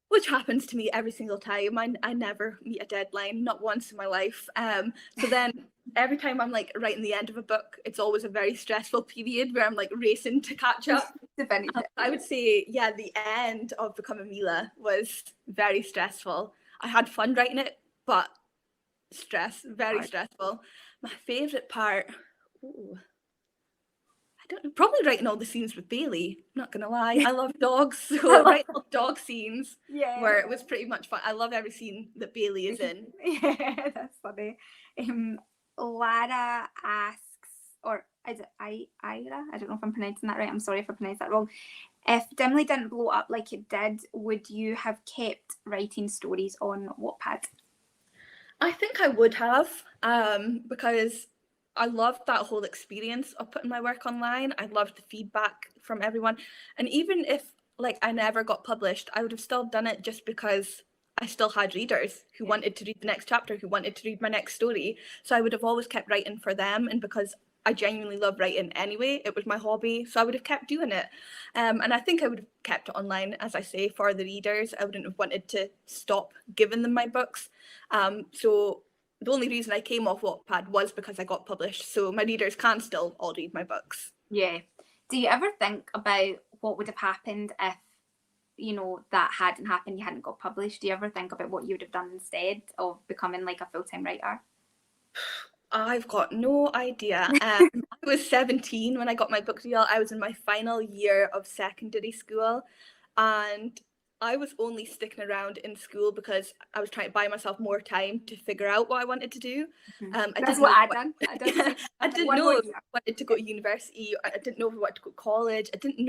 which happens to me every single time. I never meet a deadline, not once in my life. So then every time I'm like writing the end of a book, it's always a very stressful period where I'm like racing to catch up. I would say, the end of Becoming Mila was very stressful. I had fun writing it, but very stressful. My favourite part, I don't know, probably writing all the scenes with Bailey, not gonna lie. I love dogs, so writing all dog scenes where it was pretty much fun. I love every scene that Bailey is in. That's funny. Lara asks, or is it Ira? I don't know if I'm pronouncing that right. I'm sorry if I pronounced that wrong. If Dimly didn't blow up like it did, would you have kept writing stories on Wattpad? I think I would have, because I loved that whole experience of putting my work online. I loved the feedback from everyone. And even if like I never got published, I would have still done it just because I still had readers who wanted to read the next chapter, who wanted to read my next story. So I would have always kept writing for them. And because I genuinely love writing anyway. It was my hobby, so I would have kept doing it. And I think I would have kept it online, as I say, for the readers. I wouldn't have wanted to stop giving them my books. So the only reason I came off Wattpad was because I got published. So my readers can still all read my books. Yeah. Do you ever think about what would have happened if, you know, that hadn't happened, you hadn't got published? Do you ever think about what you would have done instead of becoming like a full-time writer? I've got no idea. I was 17 when I got my book deal. I was in my final year of secondary school, and I was only sticking around in school because I was trying to buy myself more time to figure out what I wanted to do. That's what I done. I didn't know if I wanted to go to university. I didn't know if I wanted to go to college. I didn't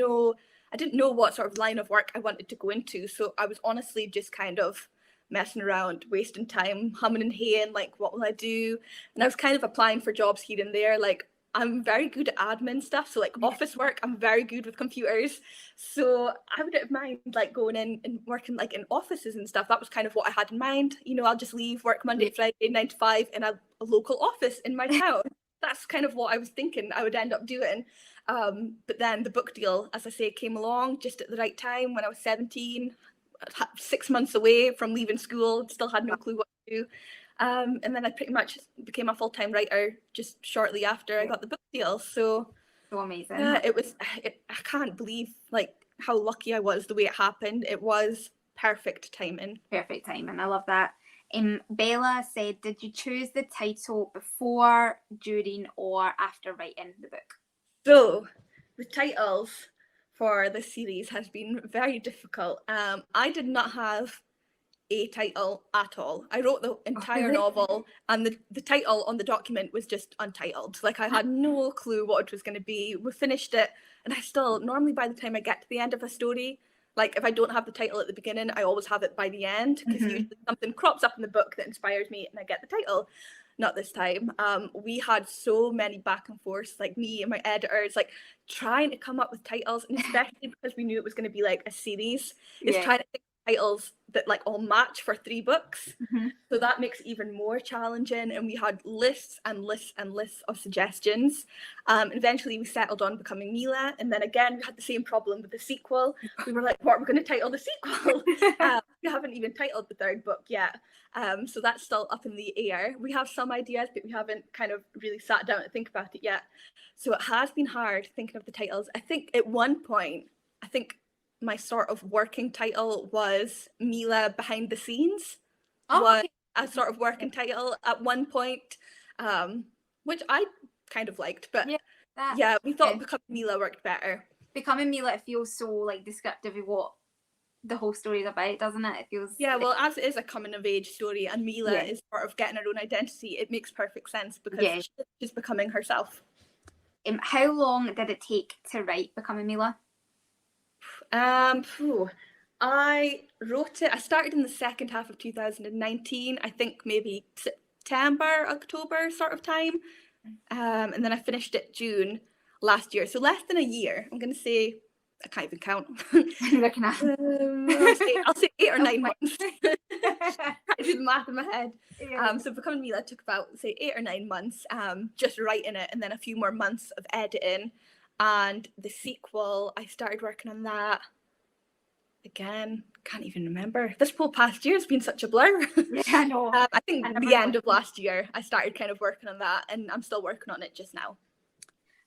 know what sort of line of work I wanted to go into. So I was honestly just kind of messing around, wasting time, humming and haying, like, what will I do? And I was kind of applying for jobs here and there. Like, I'm very good at admin stuff, so like office work, I'm very good with computers. So I wouldn't mind like going in and working like in offices and stuff. That was kind of what I had in mind. You know, I'll just leave work Monday, Friday, 9 to 5 in a local office in my town. That's kind of what I was thinking I would end up doing. But then the book deal, as I say, came along just at the right time when I was 17. 6 months away from leaving school, still had no clue what to do. And then I pretty much became a full-time writer just shortly after I got the book deal. So amazing. I can't believe like how lucky I was the way it happened. It was perfect timing. Perfect timing. I love that. Bella said, did you choose the title before, during, or after writing the book? So the titles for this series has been very difficult. I did not have a title at all. I wrote the entire novel, and the title on the document was just untitled. Like, I had no clue what it was going to be. We finished it, and I still, normally by the time I get to the end of a story, like if I don't have the title at the beginning, I always have it by the end, because usually something crops up in the book that inspires me and I get the title. Not this time. We had so many back and forths, like me and my editors, like trying to come up with titles, and especially because we knew it was going to be like a series, is trying to think of titles that like all match for 3 books. So that makes it even more challenging, and we had lists and lists and lists of suggestions. Eventually we settled on Becoming Mila, and then again we had the same problem with the sequel. We were like, what are we going to title the sequel? We haven't even titled the 3rd book yet. So that's still up in the air. We have some ideas, but we haven't kind of really sat down to think about it yet. So it has been hard thinking of the titles. I think at one point, my sort of working title was Mila Behind the Scenes. Was a sort of working title at one point, which I kind of liked, but we thought Becoming Mila worked better. Becoming Mila, it feels so like descriptive of what the whole story is about, doesn't it? It feels well, as it is a coming of age story, and Mila is sort of getting her own identity, it makes perfect sense because she's becoming herself. How long did it take to write Becoming Mila? I wrote it. I started in the second half of 2019. I think maybe September, October sort of time, and then I finished it June last year. So less than a year. I'm going to say, I can't even count. I'll say 8 or 9 months. I do the math in my head. So Becoming Mila took about, say, 8 or 9 months, just writing it, and then a few more months of editing. And the sequel, I started working on that. Again, can't even remember. This whole past year has been such a blur. I know. I think the end of last year, I started kind of working on that, and I'm still working on it just now.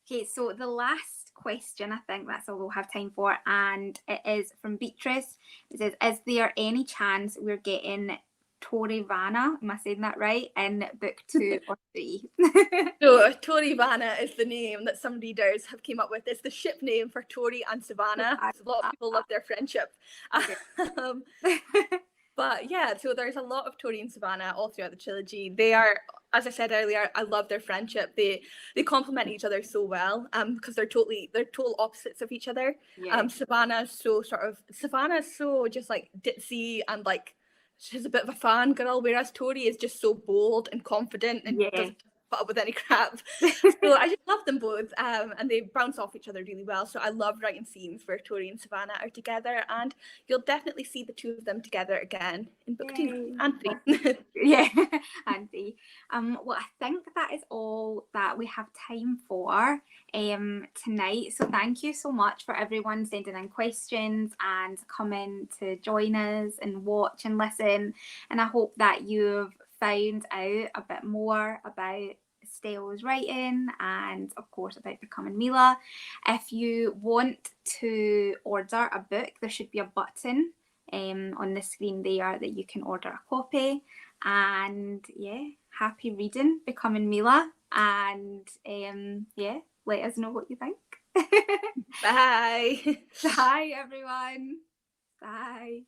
Okay, so the last question, I think that's all we'll have time for, and it is from Beatrice. It says, is there any chance we're getting Tori Vanna, am I saying that right, in book 2 or 3? So Tori Vanna is the name that some readers have came up with. It's the ship name for Tori and Savannah. A lot of people love their friendship. But yeah, so there's a lot of Tori and Savannah all throughout the trilogy. They are, as I said earlier, I love their friendship. They complement each other so well, because they're total opposites of each other. Savannah's so just like ditzy and like she's a bit of a fangirl, whereas Tori is just so bold and confident and doesn't put up with any crap. So I just love them both, and they bounce off each other really well. So I love writing scenes where Tori and Savannah are together, and you'll definitely see the two of them together again in book 2 and 3. Yeah, Andy. Well, I think that is all that we have time for tonight. So thank you so much for everyone sending in questions and coming to join us and watch and listen. And I hope that you've found out a bit more about Estelle's writing and of course about Becoming Mila. If you want to order a book, there should be a button on the screen there that you can order a copy. And yeah, happy reading Becoming Mila, and yeah, let us know what you think. Bye. Bye everyone. Bye.